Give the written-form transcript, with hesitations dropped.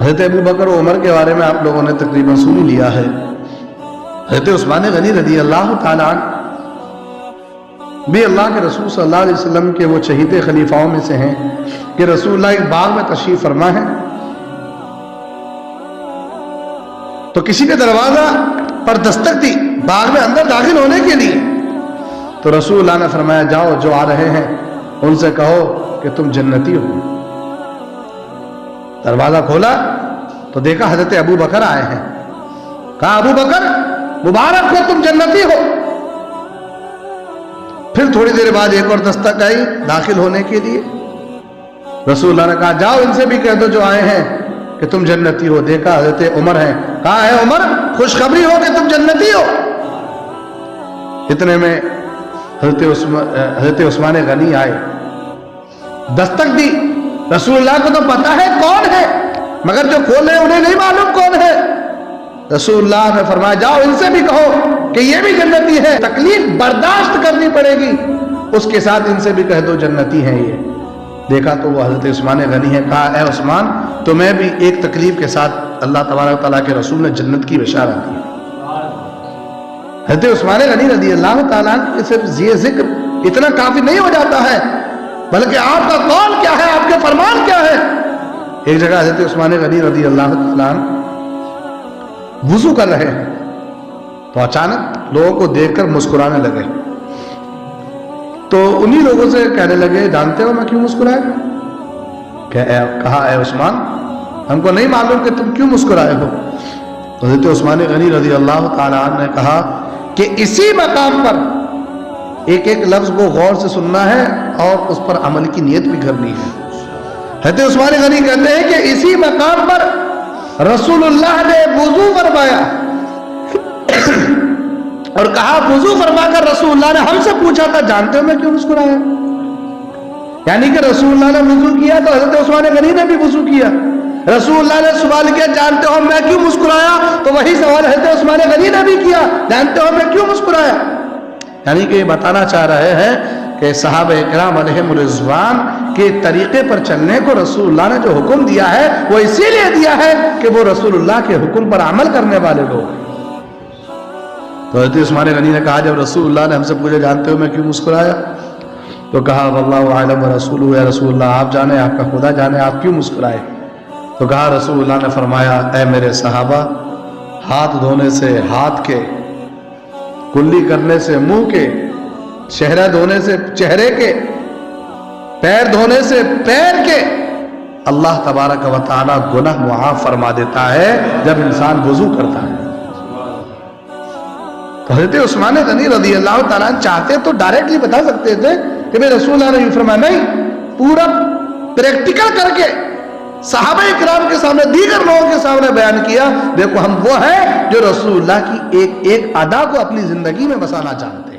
حضرت ابو بکر و عمر کے بارے میں آپ لوگوں نے تقریباً سن ہی لیا ہے. حضرت عثمان غنی رضی اللہ تعالیٰ عنہ بھی اللہ کے رسول صلی اللہ علیہ وسلم کے وہ چہیتے خلیفاؤں میں سے ہیں کہ رسول اللہ ایک باغ میں تشریف فرما ہے تو کسی کے دروازہ پر دستک دی باغ میں اندر داخل ہونے کے لیے. تو رسول اللہ نے فرمایا جاؤ جو آ رہے ہیں ان سے کہو کہ تم جنتی ہو. دروازہ کھولا تو دیکھا حضرت ابو بکر آئے ہیں. کہا ابو بکر مبارک ہو تم جنتی ہو. پھر تھوڑی دیر بعد ایک اور دستک آئی داخل ہونے کے لیے. رسول اللہ نے کہا جاؤ ان سے بھی کہہ دو جو آئے ہیں کہ تم جنتی ہو. دیکھا حضرت عمر ہیں. کہا ہے عمر خوشخبری ہو کہ تم جنتی ہو. اتنے میں حضرت عثمان غنی آئے, دستک دی. رسول اللہ کو تو پتا ہے کون ہے مگر جو کھولے انہیں نہیں معلوم کون ہے. رسول اللہ نے فرمایا جاؤ ان سے بھی کہو کہ یہ بھی جنتی ہے. تکلیف برداشت کرنی پڑے گی اس کے ساتھ ان سے بھی کہہ دو جنتی ہیں یہ. دیکھا تو وہ حضرت عثمان غنی ہے. کہا اے عثمان تمہیں بھی ایک تکلیف کے ساتھ اللہ تبارک تعالیٰ کے رسول نے جنت کی بشارت دی. حضرت عثمان غنی رضی اللہ تعالیٰ عنہ صرف یہ ذکر اتنا کافی نہیں ہو جاتا ہے بلکہ آپ کا قول کیا ہے, آپ کے فرمان کیا ہے. ایک جگہ حضرت عثمان غنی رضی اللہ تعالیٰ عنہ وضو کر رہے ہیں تو اچانک لوگوں کو دیکھ کر مسکرانے لگے. تو انہی لوگوں سے کہنے لگے جانتے ہو میں کیوں مسکرائے؟ کہا اے عثمان ہم کو نہیں معلوم کہ تم کیوں مسکرائے ہو. حضرت عثمان غنی رضی اللہ تعالیٰ عنہ نے کہا کہ اسی مقام پر ایک ایک لفظ کو غور سے سننا ہے اور اس پر عمل کی نیت بھی کرنی ہے. حضرت عثمان غنی کہتے ہیں کہ اسی مقام پر رسول اللہ نے وضو فرمایا اور کہا وضو فرما کر رسول اللہ نے ہم سے پوچھا تھا جانتے ہو میں کیوں مسکرایا؟ یعنی کہ رسول اللہ نے وضو کیا تو حضرت عثمان غنی نے بھی وضو کیا. رسول اللہ نے سوال کیا جانتے ہو میں کیوں مسکرایا تو وہی سوال حضرت عثمان غنی نے بھی کیا جانتے ہو میں کیوں مسکرایا. یعنی کہ یہ بتانا چاہ رہے ہیں کہ صحابہ کرام علیہم الرضوان کے طریقے پر چلنے کو رسول اللہ نے جو حکم دیا ہے وہ اسی لیے دیا ہے کہ وہ رسول اللہ کے حکم پر عمل کرنے والے لوگ ہیں. تو حضرت عثمان غنی نے کہا جب رسول اللہ نے ہم سے پوچھا جانتے ہو میں کیوں مسکرایا تو کہا واللہ اعلم ورسولہ یا رسول اللہ آپ جانے آپ کا خدا جانے آپ کیوں مسکرائے. تو کہا رسول اللہ نے فرمایا اے میرے صحابہ ہاتھ دھونے سے ہاتھ کے, کلی کرنے سے منہ کے, چہرہ دھونے سے چہرے کے, پیر دھونے سے پیر کے اللہ تبارک و تعالی گناہ معاف فرما دیتا ہے جب انسان وضو کرتا ہے. تو حضرت عثمان غنی رضی اللہ تعالیٰ چاہتے تو ڈائریکٹلی بتا سکتے تھے کہ میں رسول اللہ نے یہ فرمایا, نہیں پورا پریکٹیکل کر کے صحابہ کرام کے سامنے دیگر لوگوں کے سامنے بیان کیا دیکھو ہم وہ ہیں جو رسول اللہ کی ایک ایک ادا کو اپنی زندگی میں بسانا چاہتے ہیں.